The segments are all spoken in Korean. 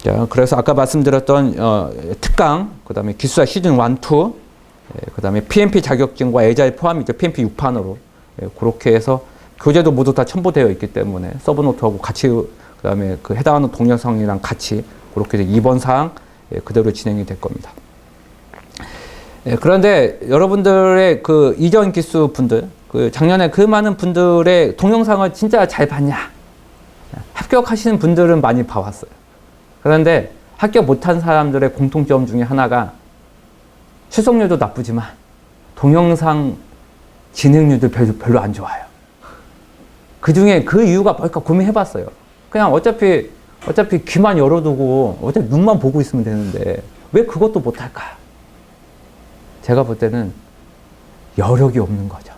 자, 그래서 아까 말씀드렸던 특강, 그 다음에 기숙사 시즌 1, 2, 그 다음에 PMP 자격증과 애자일 포함이죠. PMP 6판으로. 그렇게 해서 교재도 모두 다 첨부되어 있기 때문에 서브노트하고 같이, 그 다음에 그 해당하는 동영상이랑 같이 그렇게 해서 2번 사항 그대로 진행이 될 겁니다. 그런데 여러분들의 그 이전 기수 분들, 그 작년에 그 많은 분들의 동영상을 진짜 잘 봤냐? 합격하시는 분들은 많이 봐왔어요. 그런데 합격 못한 사람들의 공통점 중에 하나가 출석률도 나쁘지만 동영상 진행률도 별로 안 좋아요. 그 중에 그 이유가 뭘까 고민해봤어요. 그냥 어차피 귀만 열어두고 어차피 눈만 보고 있으면 되는데 왜 그것도 못할까? 제가 볼 때는 여력이 없는 거죠.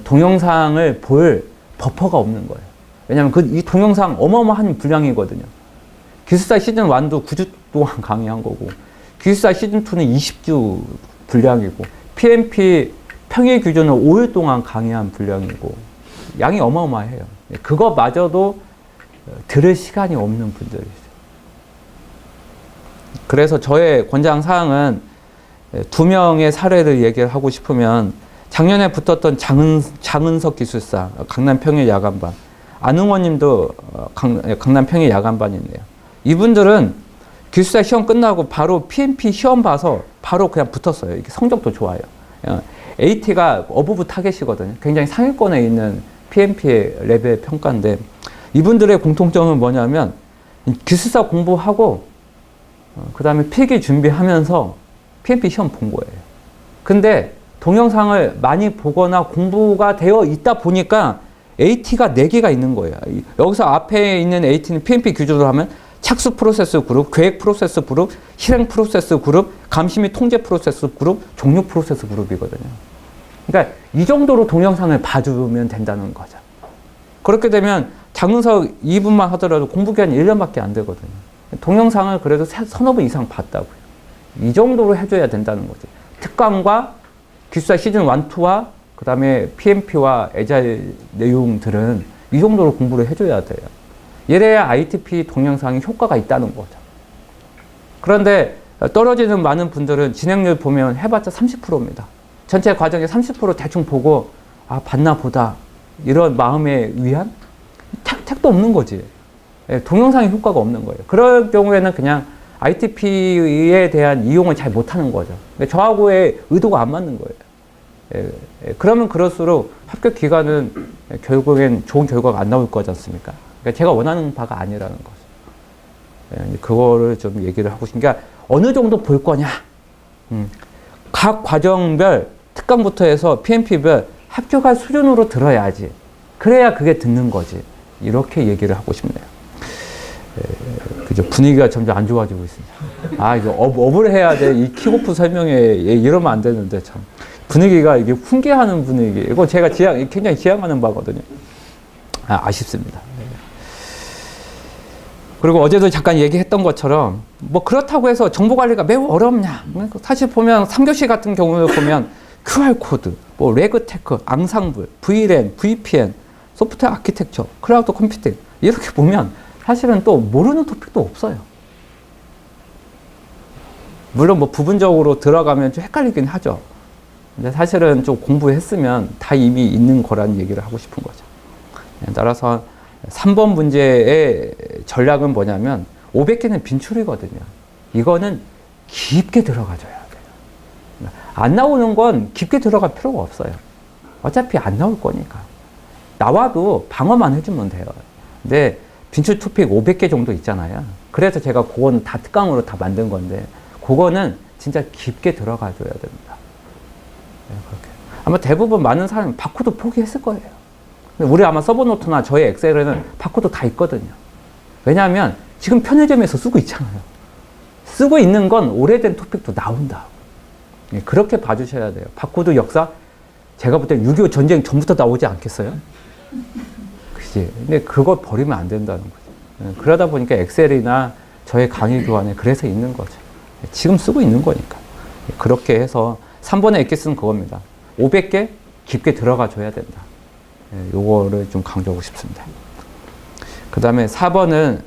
동영상을 볼 버퍼가 없는 거예요. 왜냐하면 이 동영상 어마어마한 분량이거든요. 기숙사 시즌 1도 9주 동안 강의한 거고, 기숙사 시즌 2는 20주 분량이고, PMP 평일 기준은 5일 동안 강의한 분량이고, 양이 어마어마해요. 그거마저도 들을 시간이 없는 분들이죠. 그래서 저의 권장 사항은 2명의 사례를 얘기를 하고 싶으면, 작년에 붙었던 장은석 기술사, 강남 평일 야간반, 안흥원 님도 강남 평일 야간반이네요. 이분들은 기숙사 시험 끝나고 바로 PMP 시험 봐서 바로 그냥 붙었어요. 이게 성적도 좋아요. AT가 어부브 타겟이거든요. 굉장히 상위권에 있는 PMP의 레벨 평가인데, 이분들의 공통점은 뭐냐면 기숙사 공부하고 그 다음에 필기 준비하면서 PMP 시험 본 거예요. 근데 동영상을 많이 보거나 공부가 되어 있다 보니까 AT가 4개가 있는 거예요. 여기서 앞에 있는 AT는 PMP 기준으로 하면 착수 프로세스 그룹, 계획 프로세스 그룹, 실행 프로세스 그룹, 감시 및 통제 프로세스 그룹, 종료 프로세스 그룹이거든요. 그러니까 이 정도로 동영상을 봐주면 된다는 거죠. 그렇게 되면 장은석 2분만 하더라도 공부 기간이 1년밖에 안 되거든요. 동영상을 그래도 서너 번 이상 봤다고요. 이 정도로 해줘야 된다는 거죠. 특강과 기숙사 시즌 1, 2와 그 다음에 PMP와 애자일 내용들은 이 정도로 공부를 해줘야 돼요. 이래야 ITP 동영상이 효과가 있다는 거죠. 그런데 떨어지는 많은 분들은 진행률 보면 해봤자 30%입니다. 전체 과정에 30% 대충 보고 아 봤나 보다 이런 마음의 위안? 택도 없는 거지. 동영상의 효과가 없는 거예요. 그럴 경우에는 그냥 ITP에 대한 이용을 잘 못하는 거죠. 저하고의 의도가 안 맞는 거예요. 그러면 그럴수록 합격 기간은 결국엔 좋은 결과가 안 나올 거지 않습니까? 그러니까 제가 원하는 바가 아니라는 거죠. 그거를 좀 얘기를 하고 싶은 게, 어느 정도 볼 거냐. 각 과정별, 특강부터 해서 PMP별 합격할 수준으로 들어야지. 그래야 그게 듣는 거지. 이렇게 얘기를 하고 싶네요. 그죠. 분위기가 점점 안 좋아지고 있습니다. 아, 이거 업을 해야 돼. 이 킥오프 설명에 이러면 안 되는데 참. 분위기가 이게 훈계하는 분위기. 이거 제가 굉장히 지향하는 바거든요. 아쉽습니다. 그리고 어제도 잠깐 얘기했던 것처럼 뭐 그렇다고 해서 정보관리가 매우 어렵냐. 사실 보면 3교시 같은 경우를 보면 QR코드, 뭐 레그테크, 앙상블, VLAN, VPN, 소프트웨어 아키텍처, 클라우드 컴퓨팅 이렇게 보면 사실은 또 모르는 토픽도 없어요. 물론 뭐 부분적으로 들어가면 좀 헷갈리긴 하죠. 근데 사실은 좀 공부했으면 다 이미 있는 거라는 얘기를 하고 싶은 거죠. 따라서 3번 문제의 전략은 뭐냐면 500개는 빈출이거든요. 이거는 깊게 들어가줘야 돼요. 안 나오는 건 깊게 들어갈 필요가 없어요. 어차피 안 나올 거니까. 나와도 방어만 해주면 돼요. 근데 빈출 토픽 500개 정도 있잖아요. 그래서 제가 그거는 다 특강으로 다 만든 건데 그거는 진짜 깊게 들어가줘야 됩니다. 그렇게. 아마 대부분 많은 사람이 바코드 포기했을 거예요. 우리 아마 서브노트나 저희 엑셀에는 바코드 다 있거든요. 왜냐하면 지금 편의점에서 쓰고 있잖아요. 쓰고 있는 건 오래된 토픽도 나온다. 그렇게 봐주셔야 돼요. 바코드 역사, 제가 볼 때 6.25 전쟁 전부터 나오지 않겠어요? 그치? 근데 그거 버리면 안 된다는 거죠. 그러다 보니까 엑셀이나 저의 강의 교환에 그래서 있는 거죠. 지금 쓰고 있는 거니까. 그렇게 해서 3번의 엑기스는 그겁니다. 500개 깊게 들어가 줘야 된다. 요거를 좀 강조하고 싶습니다. 그 다음에 4번은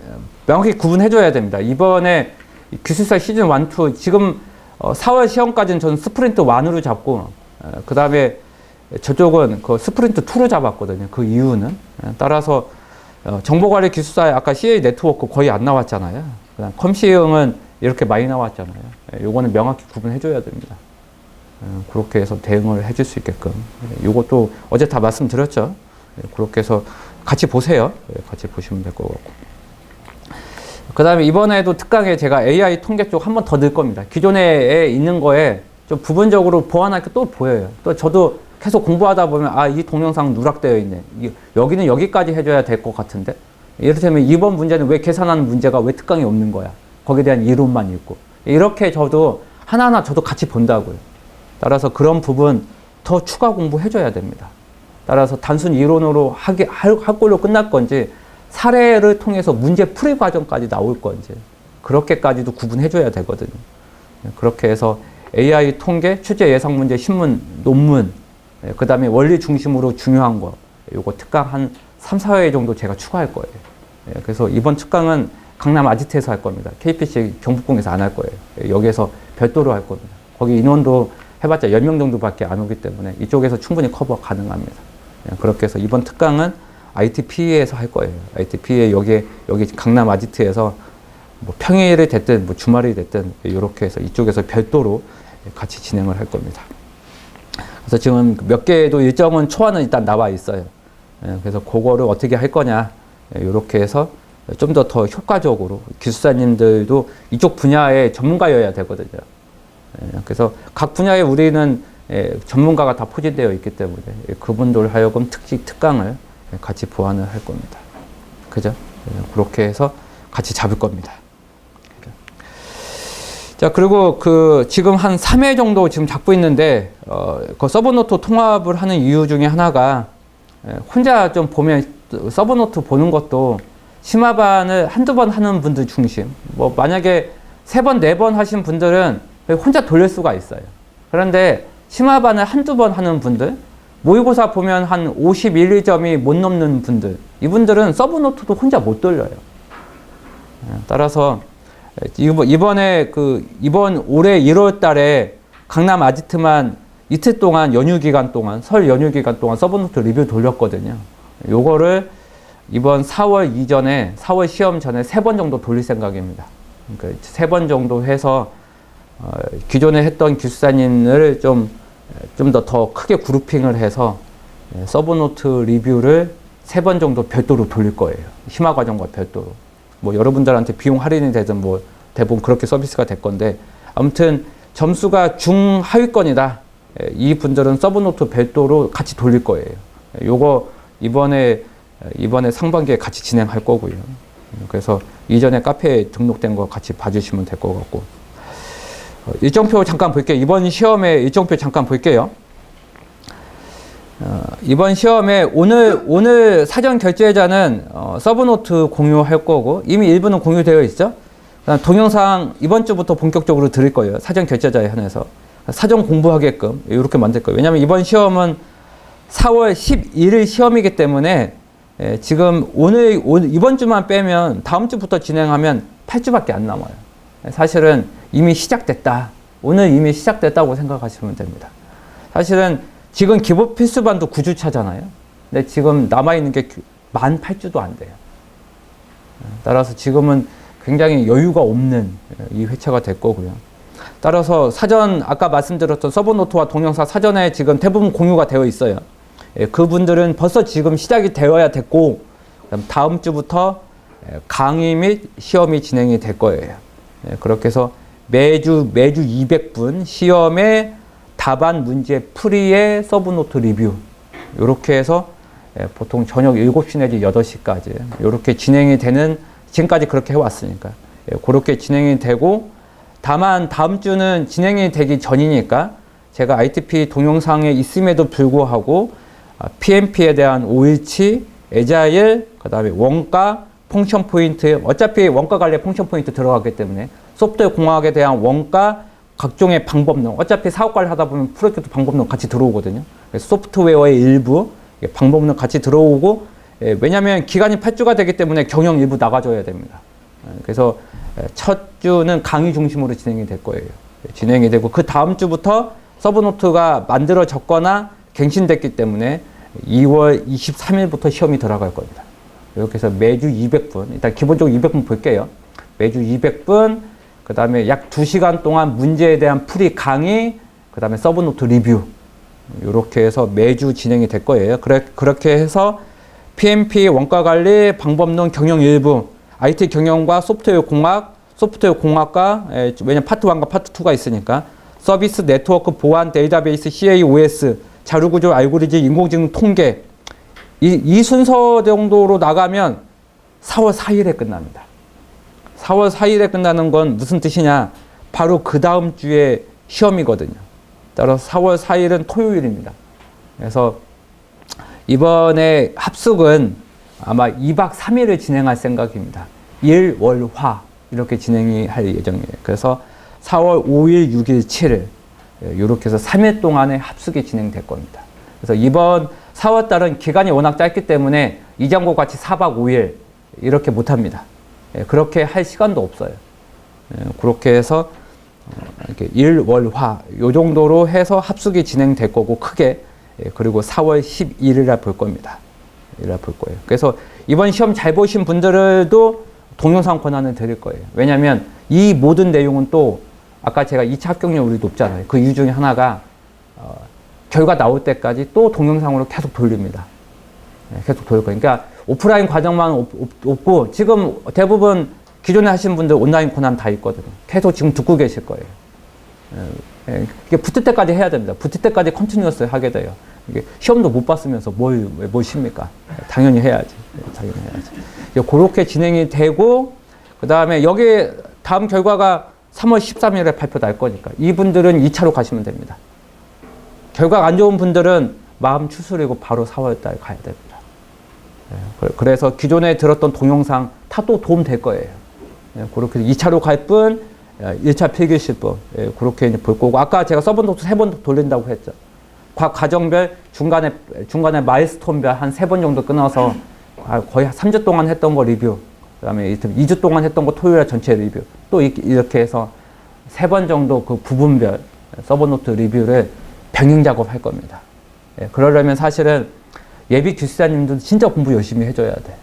명확히 구분해줘야 됩니다. 이번에 기술사 시즌 1, 2 지금 4월 시험까지는 저는 스프린트 1으로 잡고 그 다음에 저쪽은 그 스프린트 2로 잡았거든요. 그 이유는 따라서 정보관리 기술사에 아까 CA 네트워크 거의 안 나왔잖아요. 그다음 컴시응은 이렇게 많이 나왔잖아요. 요거는 명확히 구분해줘야 됩니다. 그렇게 해서 대응을 해줄 수 있게끔. 요것도 어제 다 말씀드렸죠. 그렇게 해서 같이 보세요. 같이 보시면 될 것 같고. 그 다음에 이번에도 특강에 제가 AI 통계 쪽 한 번 더 넣을 겁니다. 기존에 있는 거에 좀 부분적으로 보완할 게 또 보여요. 또 저도 계속 공부하다 보면 아, 이 동영상 누락되어 있네. 여기는 여기까지 해줘야 될 것 같은데. 이를테면 이번 문제는 왜 계산하는 문제가 왜 특강이 없는 거야. 거기에 대한 이론만 있고. 이렇게 저도 하나하나 저도 같이 본다고요. 따라서 그런 부분 더 추가 공부해줘야 됩니다. 따라서 단순 이론으로 할 걸로 끝날 건지 사례를 통해서 문제 풀이 과정까지 나올 건지 그렇게까지도 구분해줘야 되거든요. 그렇게 해서 AI 통계, 출제 예상 문제, 신문, 논문, 그 다음에 원리 중심으로 중요한 거 요거 특강 한 3, 4회 정도 제가 추가할 거예요. 그래서 이번 특강은 강남 아지트에서 할 겁니다. KPC 경북공에서 안 할 거예요. 여기에서 별도로 할 겁니다. 거기 인원도 해봤자 10명 정도밖에 안 오기 때문에 이쪽에서 충분히 커버 가능합니다. 그렇게 해서 이번 특강은 ITP에서 할 거예요. ITP에 여기 강남 아지트에서 뭐 평일이 됐든 뭐 주말이 됐든 이렇게 해서 이쪽에서 별도로 같이 진행을 할 겁니다. 그래서 지금 몇 개도 일정은 초안은 일단 나와 있어요. 그래서 그거를 어떻게 할 거냐 이렇게 해서 좀 더 효과적으로 기술사님들도 이쪽 분야의 전문가여야 되거든요. 그래서 각 분야에 우리는 전문가가 다 포진되어 있기 때문에 그분들 하여금 특강을 같이 보완을 할 겁니다. 그죠? 그렇게 해서 같이 잡을 겁니다. 자, 그리고 지금 한 3회 정도 지금 잡고 있는데, 그 서브노트 통합을 하는 이유 중에 하나가, 혼자 좀 보면, 서브노트 보는 것도 심화반을 한두 번 하는 분들 중심. 뭐, 만약에 3번, 4번 하신 분들은 혼자 돌릴 수가 있어요. 그런데 심화반을 한두 번 하는 분들, 모의고사 보면 한 51, 2점이 못 넘는 분들, 이분들은 서브노트도 혼자 못 돌려요. 따라서, 이번에 이번 올해 1월 달에 강남 아지트만 이틀 동안 연휴 기간 동안, 설 연휴 기간 동안 서브노트 리뷰 돌렸거든요. 요거를 이번 4월 이전에, 4월 시험 전에 3번 정도 돌릴 생각입니다. 그러니까 3번 정도 해서, 기존에 했던 기술사님을 좀 더 크게 그룹핑을 해서 서브노트 리뷰를 3번 정도 별도로 돌릴 거예요. 심화 과정과 별도로. 뭐 여러분들한테 비용 할인이 되든 뭐 대부분 그렇게 서비스가 될 건데 아무튼 점수가 중하위권이다. 이 분들은 서브노트 별도로 같이 돌릴 거예요. 요거 이번에 상반기에 같이 진행할 거고요. 그래서 이전에 카페에 등록된 거 같이 봐주시면 될 것 같고. 일정표 잠깐 볼게요. 이번 시험에 일정표 잠깐 볼게요. 이번 시험에 오늘 사전 결제자는 서브노트 공유할 거고 이미 일부는 공유되어 있죠. 동영상 이번 주부터 본격적으로 드릴 거예요. 사전 결제자에 한해서 사전 공부하게끔 이렇게 만들 거예요. 왜냐하면 이번 시험은 4월 11일 시험이기 때문에 지금 이번 주만 빼면 다음 주부터 진행하면 8주밖에 안 남아요. 사실은 이미 시작됐다. 오늘 이미 시작됐다고 생각하시면 됩니다. 사실은 지금 기본 필수반도 9주차잖아요. 근데 지금 남아있는 게 만 8주도 안 돼요. 따라서 지금은 굉장히 여유가 없는 이 회차가 될 거고요. 따라서 사전, 아까 말씀드렸던 서브노트와 동영상 사전에 지금 대부분 공유가 되어 있어요. 그분들은 벌써 지금 시작이 되어야 됐고, 다음 주부터 강의 및 시험이 진행이 될 거예요. 그렇게 해서 매주 200분 시험의 답안 문제 풀이의 서브노트 리뷰 이렇게 해서 보통 저녁 7시 내지 8시까지 이렇게 진행이 되는 지금까지 그렇게 해왔으니까 그렇게 진행이 되고 다만 다음 주는 진행이 되기 전이니까 제가 ITP 동영상에 있음에도 불구하고 PMP에 대한 5일치, 에자일, 그 다음에 원가, 펑션 포인트, 어차피 원가 관리 펑션 포인트 들어가기 때문에 소프트웨어 공학에 대한 원가, 각종의 방법론, 어차피 사업 관리 하다 보면 프로젝트 방법론 같이 들어오거든요. 소프트웨어의 일부, 방법론 같이 들어오고, 왜냐하면 기간이 8주가 되기 때문에 경영 일부 나가줘야 됩니다. 그래서 첫 주는 강의 중심으로 진행이 될 거예요. 진행이 되고 그 다음 주부터 서브노트가 만들어졌거나 갱신됐기 때문에 2월 23일부터 시험이 들어갈 겁니다. 이렇게 해서 매주 200분, 일단 기본적으로 200분 볼게요. 매주 200분, 그 다음에 약 2시간 동안 문제에 대한 풀이 강의, 그 다음에 서브노트 리뷰. 이렇게 해서 매주 진행이 될 거예요. 그렇게 해서 PMP 원가관리, 방법론 경영 일부, IT 경영과 소프트웨어 공학과, 왜냐면 파트 1과 파트 2가 있으니까, 서비스 네트워크 보안 데이터베이스 CAOS, 자료구조 알고리즘 인공지능 통계, 이 순서 정도로 나가면 4월 4일에 끝납니다. 4월 4일에 끝나는 건 무슨 뜻이냐? 바로 그 다음 주에 시험이거든요. 따라서 4월 4일은 토요일입니다. 그래서 이번에 합숙은 아마 2박 3일을 진행할 생각입니다. 일, 월, 화 이렇게 진행이 할 예정이에요. 그래서 4월 5일, 6일, 7일 이렇게 해서 3일 동안의 합숙이 진행될 겁니다. 그래서 이번 4월 달은 기간이 워낙 짧기 때문에 이장고 같이 4박 5일 이렇게 못합니다. 그렇게 할 시간도 없어요. 그렇게 해서 이렇게 일, 월, 화 요 정도로 해서 합숙이 진행될 거고 크게 그리고 4월 11일 날 볼 겁니다. 이날 볼 거예요. 그래서 이번 시험 잘 보신 분들도 동영상 권한을 드릴 거예요. 왜냐하면 이 모든 내용은 또 아까 제가 2차 합격률이 높잖아요. 그 이유 중에 하나가 결과 나올 때까지 또 동영상으로 계속 돌립니다. 계속 돌릴 거예요. 그러니까 오프라인 과정만 없고 지금 대부분 기존에 하신 분들 온라인 권한 다 있거든요. 계속 지금 듣고 계실 거예요. 이게 붙을 때까지 해야 됩니다. 붙을 때까지 컨티뉴어스 하게 돼요. 이게 시험도 못 봤으면서 뭘 쉽니까? 당연히 해야지. 당연히 해야지. 그렇게 진행이 되고 그 다음에 여기 다음 결과가 3월 13일에 발표 날 거니까 이분들은 2차로 가시면 됩니다. 결과가 안 좋은 분들은 마음 추스리고 바로 4월 달 가야 됩니다. 그래서 기존에 들었던 동영상 다 또 도움 될 거예요. 그렇게 2차로 갈 분, 1차 필기실 분, 그렇게 볼 거고 아까 제가 서브노트 3번 돌린다고 했죠. 과정별 중간에 마일스톤별 한 3번 정도 끊어서 거의 3주 동안 했던 거 리뷰, 그 다음에 2주 동안 했던 거 토요일에 전체 리뷰, 또 이렇게 해서 3번 정도 그 부분별 서브노트 리뷰를 병행 작업할 겁니다. 그러려면 사실은 예비 교수자님도 진짜 공부 열심히 해줘야 돼.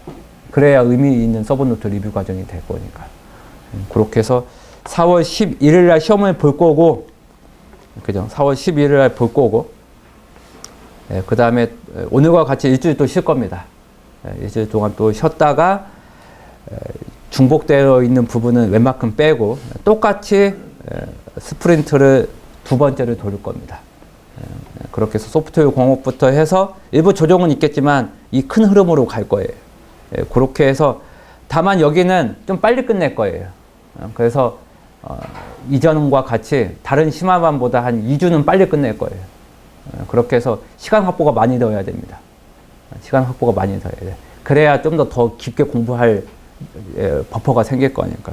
그래야 의미 있는 서브노트 리뷰 과정이 될 거니까. 그렇게 해서 4월 11일 날 시험을 볼 거고, 그죠? 4월 11일 날 볼 거고, 그 다음에 오늘과 같이 일주일 또 쉴 겁니다. 일주일 동안 또 쉬었다가 중복되어 있는 부분은 웬만큼 빼고 똑같이 스프린트를 2번째를 돌릴 겁니다. 그렇게 해서 소프트웨어 공업부터 해서 일부 조정은 있겠지만 이 큰 흐름으로 갈 거예요. 그렇게 해서 다만 여기는 좀 빨리 끝낼 거예요. 그래서 이전과 같이 다른 심화반보다 한 2주는 빨리 끝낼 거예요. 그렇게 해서 시간 확보가 많이 되어야 됩니다. 시간 확보가 많이 되어야 돼요. 그래야 좀 더 깊게 공부할 버퍼가 생길 거니까.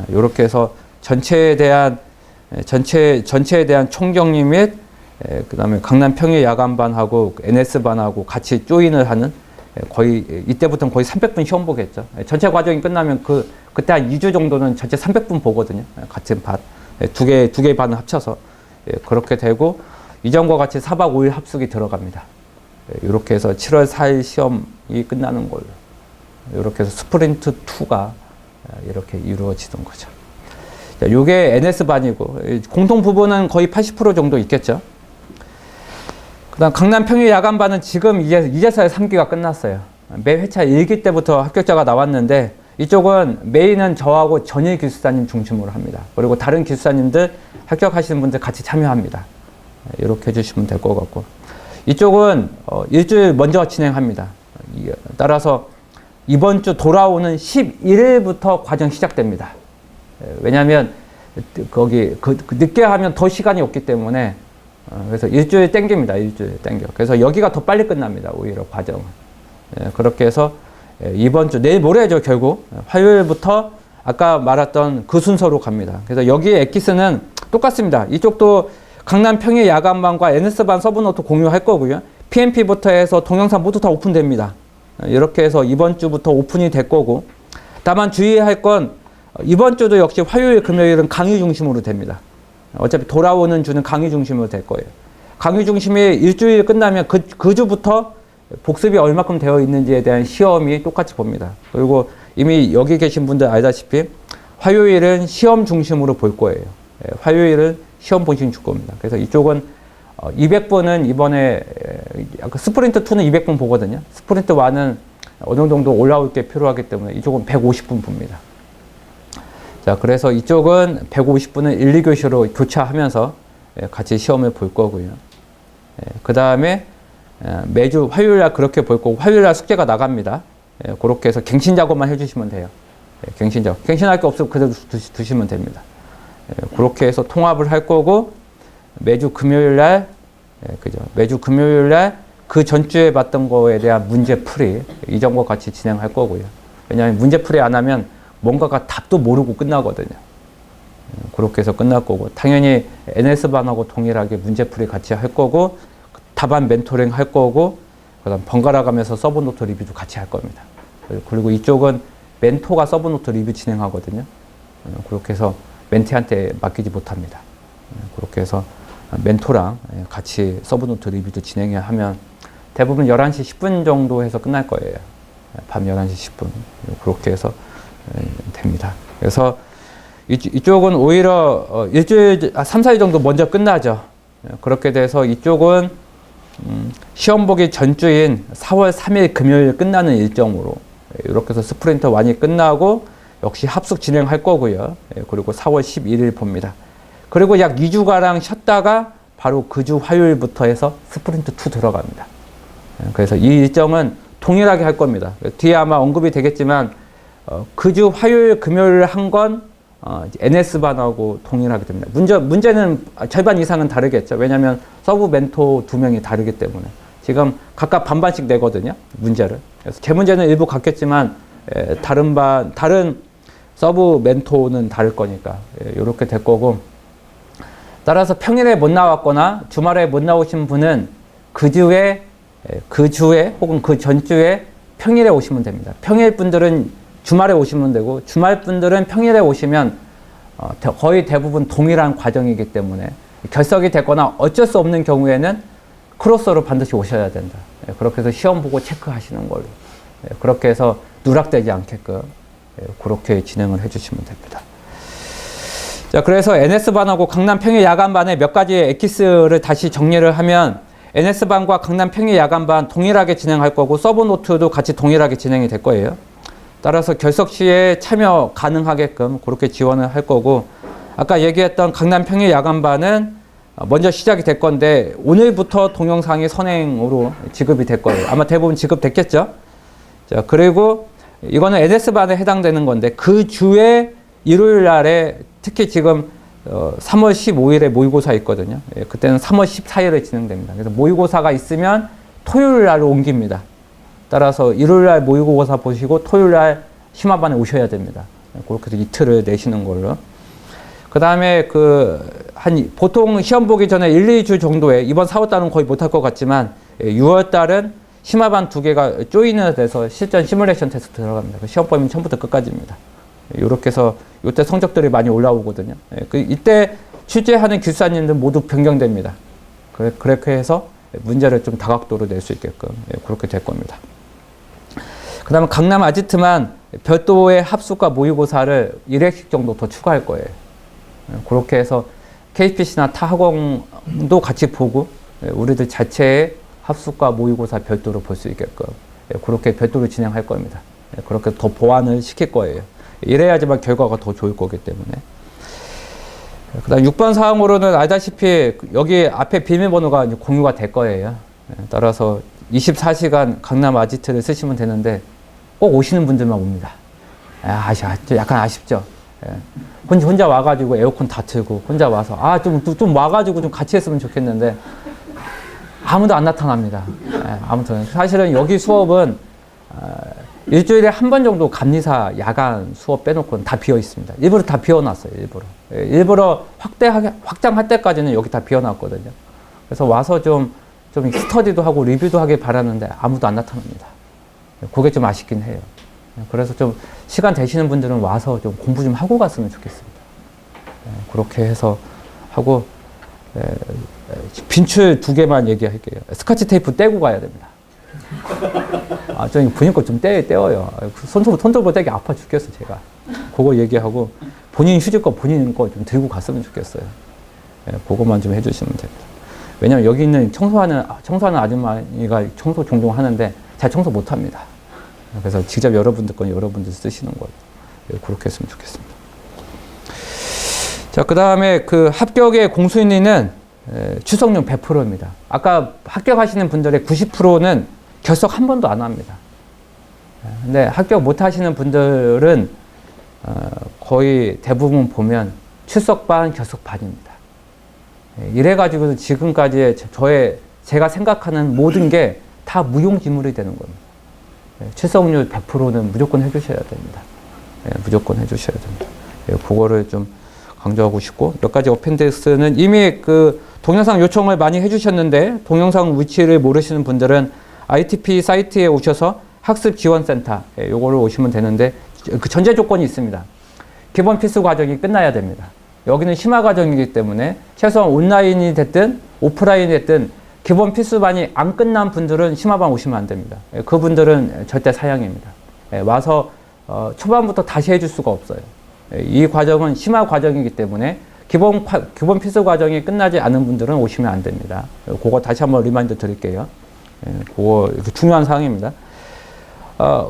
이렇게 해서 전체에 대한 총정리 및 그다음에 강남 평일 야간반하고 NS반하고 같이 조인을 하는 거의 이때부터는 거의 300분 시험 보겠죠. 전체 과정이 끝나면 그때 한 2주 정도는 전체 300분 보거든요. 같은 반 두 개의 반을 합쳐서 그렇게 되고 이전과 같이 4박 5일 합숙이 들어갑니다. 이렇게 해서 7월 4일 시험이 끝나는 걸로 이렇게 해서 스프린트 2가 이렇게 이루어지는 거죠. 이게 NS반이고 공통 부분은 거의 80% 정도 있겠죠. 그다음 강남 평일 야간반은 지금 이제서야 3기가 끝났어요. 매 회차 1기 때부터 합격자가 나왔는데 이쪽은 메인은 저하고 전일 기술사님 중심으로 합니다. 그리고 다른 기술사님들 합격하시는 분들 같이 참여합니다. 이렇게 해주시면 될 것 같고 이쪽은 일주일 먼저 진행합니다. 따라서 이번 주 돌아오는 11일부터 과정 시작됩니다. 왜냐하면 거기 늦게 하면 더 시간이 없기 때문에 그래서 일주일 땡깁니다. 일주일 땡겨. 그래서 여기가 더 빨리 끝납니다. 오히려 과정은. 그렇게 해서 이번 주 내일 모레죠. 결국 화요일부터 아까 말했던 그 순서로 갑니다. 그래서 여기 엑기스는 똑같습니다. 이쪽도 강남 평일 야간반과 NS반 서브노트 공유할 거고요. PMP부터 해서 동영상 모두 다 오픈됩니다. 이렇게 해서 이번 주부터 오픈이 될 거고 다만 주의할 건 이번 주도 역시 화요일, 금요일은 강의 중심으로 됩니다. 어차피 돌아오는 주는 강의 중심으로 될 거예요. 강의 중심이 일주일 끝나면 그 주부터 복습이 얼마큼 되어 있는지에 대한 시험이 똑같이 봅니다. 그리고 이미 여기 계신 분들 알다시피 화요일은 시험 중심으로 볼 거예요. 화요일은 시험 본심 줄 겁니다. 그래서 이쪽은 200분은 이번에 스프린트 2는 200분 보거든요. 스프린트 1은 어느 정도 올라올 게 필요하기 때문에 이쪽은 150분 봅니다. 자, 그래서 이쪽은 150분은 1, 2교시로 교차하면서 같이 시험을 볼 거고요. 그 다음에 매주 화요일날 그렇게 볼 거고, 화요일날 숙제가 나갑니다. 그렇게 해서 갱신 작업만 해주시면 돼요. 갱신 작업. 갱신할 게 없으면 그대로 두시면 됩니다. 그렇게 해서 통합을 할 거고, 매주 금요일날, 그죠? 매주 금요일날 그 전주에 봤던 거에 대한 문제 풀이, 이 정도 같이 진행할 거고요. 왜냐하면 문제 풀이 안 하면 뭔가가 답도 모르고 끝나거든요. 그렇게 해서 끝날 거고, 당연히 NS반하고 동일하게 문제풀이 같이 할 거고, 답안 멘토링 할 거고, 그 다음 번갈아 가면서 서브노트 리뷰도 같이 할 겁니다. 그리고 이쪽은 멘토가 서브노트 리뷰 진행하거든요. 그렇게 해서 멘티한테 맡기지 못합니다. 그렇게 해서 멘토랑 같이 서브노트 리뷰도 진행해야 하면 대부분 11시 10분 정도 해서 끝날 거예요. 밤 11시 10분. 그렇게 해서 됩니다. 그래서 이쪽은 오히려 일주일, 3, 4일 정도 먼저 끝나죠. 그렇게 돼서 이쪽은 시험 보기 전주인 4월 3일 금요일 끝나는 일정으로 이렇게 해서 스프린트 1이 끝나고 역시 합숙 진행할 거고요. 그리고 4월 11일 봅니다. 그리고 약 2주가량 쉬었다가 바로 그 주 화요일부터 해서 스프린트 2 들어갑니다. 그래서 이 일정은 동일하게 할 겁니다. 뒤에 아마 언급이 되겠지만 그 주 화요일, 금요일 한 건 NS반하고 동일하게 됩니다. 문제는 절반 이상은 다르겠죠. 왜냐하면 서브 멘토 2명이 다르기 때문에. 지금 각각 반반씩 내거든요, 문제를. 그래서 제 문제는 일부 같겠지만 다른 서브 멘토는 다를 거니까 이렇게 될 거고, 따라서 평일에 못 나왔거나 주말에 못 나오신 분은 그 주에 혹은 그 전주에 평일에 오시면 됩니다. 평일 분들은 주말에 오시면 되고, 주말 분들은 평일에 오시면 거의 대부분 동일한 과정이기 때문에 결석이 됐거나 어쩔 수 없는 경우에는 크로스로 반드시 오셔야 된다. 그렇게 해서 시험 보고 체크하시는 걸로. 그렇게 해서 누락되지 않게끔 그렇게 진행을 해주시면 됩니다. 자, 그래서 NS반하고 강남 평일 야간반의 몇 가지의 엑기스를 다시 정리를 하면, NS반과 강남 평일 야간반 동일하게 진행할 거고, 서브노트도 같이 동일하게 진행이 될 거예요. 따라서 결석 시에 참여 가능하게끔 그렇게 지원을 할 거고, 아까 얘기했던 강남 평일 야간반은 먼저 시작이 될 건데 오늘부터 동영상이 선행으로 지급이 될 거예요. 아마 대부분 지급됐겠죠. 자, 그리고 이거는 NS반에 해당되는 건데 그 주에 일요일 날에 특히 지금 3월 15일에 모의고사 있거든요. 그때는 3월 14일에 진행됩니다. 그래서 모의고사가 있으면 토요일 날로 옮깁니다. 따라서 일요일 날 모의고사 보시고 토요일 날 심화반에 오셔야 됩니다. 그렇게 해서 이틀을 내시는 걸로. 그 다음에 보통 시험 보기 전에 1, 2주 정도에, 이번 4월 달은 거의 못할 것 같지만 6월 달은 심화반 2개가 조인을 돼서 실전 시뮬레이션 테스트 들어갑니다. 시험 범위는 처음부터 끝까지입니다. 이렇게 해서 이때 성적들이 많이 올라오거든요. 이때 출제하는 기술사님들 모두 변경됩니다. 그렇게 해서 문제를 좀 다각도로 낼 수 있게끔 그렇게 될 겁니다. 그 다음에 강남 아지트만 별도의 합숙과 모의고사를 1회씩 정도 더 추가할 거예요. 그렇게 해서 KPC나 타 학원도 같이 보고 우리들 자체의 합숙과 모의고사 별도로 볼 수 있게끔 그렇게 별도로 진행할 겁니다. 그렇게 더 보완을 시킬 거예요. 이래야지만 결과가 더 좋을 거기 때문에. 그 다음 6번 사항으로는 알다시피 여기 앞에 비밀번호가 이제 공유가 될 거예요. 따라서 24시간 강남 아지트를 쓰시면 되는데 꼭 오시는 분들만 옵니다. 약간 아쉽죠. 혼자 와가지고 에어컨 다 틀고 혼자 와서 좀 와가지고 좀 같이 했으면 좋겠는데 아무도 안 나타납니다. 아무튼 사실은 여기 수업은 일주일에 한 번 정도 감리사 야간 수업 빼놓고는 다 비어 있습니다. 일부러 다 비워놨어요. 일부러 확장할 때까지는 여기 다 비워놨거든요. 그래서 와서 좀 스터디도 하고 리뷰도 하길 바라는데 아무도 안 나타납니다. 그게 좀 아쉽긴 해요. 그래서 좀 시간 되시는 분들은 와서 좀 공부 좀 하고 갔으면 좋겠습니다. 그렇게 해서 하고, 빈출 2개만 얘기할게요. 스카치 테이프 떼고 가야 됩니다. 저 본인 거 좀 떼어요. 손톱으로 떼기 아파 죽겠어, 제가. 그거 얘기하고, 본인 휴지 거 본인 거 좀 들고 갔으면 좋겠어요. 그것만 좀 해주시면 됩니다. 왜냐면 여기 있는 청소하는 아줌마가 청소 종종 하는데 잘 청소 못 합니다. 그래서 직접 여러분들 건 여러분들 쓰시는 거예요. 그렇게 했으면 좋겠습니다. 자, 그 다음에 그 합격의 공순위는 출석률 100%입니다. 아까 합격하시는 분들의 90%는 결석 한 번도 안 합니다. 근데 합격 못 하시는 분들은 거의 대부분 보면 출석 반, 결석 반입니다. 이래가지고 지금까지의 제가 생각하는 모든 게 다 무용지물이 되는 겁니다. 출석률 100%는 무조건 해주셔야 됩니다. 무조건 해주셔야 됩니다. 그거를 좀 강조하고 싶고, 몇 가지 어펜디스는 이미 그 동영상 요청을 많이 해주셨는데, 동영상 위치를 모르시는 분들은 ITP 사이트에 오셔서 학습지원센터, 요거를 오시면 되는데, 그 전제 조건이 있습니다. 기본 필수 과정이 끝나야 됩니다. 여기는 심화 과정이기 때문에 최소한 온라인이 됐든 오프라인이 됐든 기본 필수반이 안 끝난 분들은 심화반 오시면 안 됩니다. 그분들은 절대 사양입니다. 와서 초반부터 다시 해줄 수가 없어요. 이 과정은 심화 과정이기 때문에 기본 필수 과정이 끝나지 않은 분들은 오시면 안 됩니다. 그거 다시 한번 리마인드 드릴게요. 그거 중요한 사항입니다.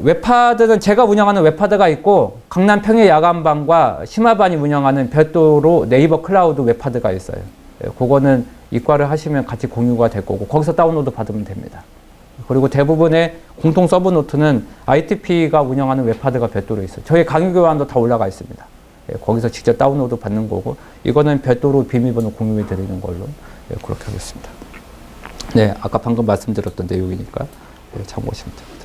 웹하드는 제가 운영하는 웹하드가 있고, 강남 평일 야간반과 심화반이 운영하는 별도로 네이버 클라우드 웹하드가 있어요. 그거는 이과를 하시면 같이 공유가 될 거고, 거기서 다운로드 받으면 됩니다. 그리고 대부분의 공통 서브 노트는 ITP가 운영하는 웹하드가 별도로 있어요. 저희 강의 교환도 다 올라가 있습니다. 거기서 직접 다운로드 받는 거고, 이거는 별도로 비밀번호 공유해 드리는 걸로 그렇게 하겠습니다. 네, 아까 방금 말씀드렸던 내용이니까 참고하시면 됩니다.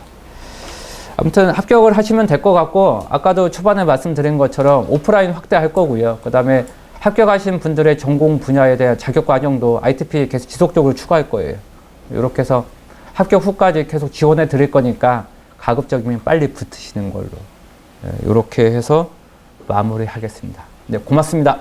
아무튼 합격을 하시면 될 것 같고, 아까도 초반에 말씀드린 것처럼 오프라인 확대할 거고요. 그 다음에 합격하신 분들의 전공 분야에 대한 자격 과정도 ITP에 계속 지속적으로 추가할 거예요. 이렇게 해서 합격 후까지 계속 지원해 드릴 거니까 가급적이면 빨리 붙으시는 걸로. 이렇게 해서 마무리하겠습니다. 네, 고맙습니다.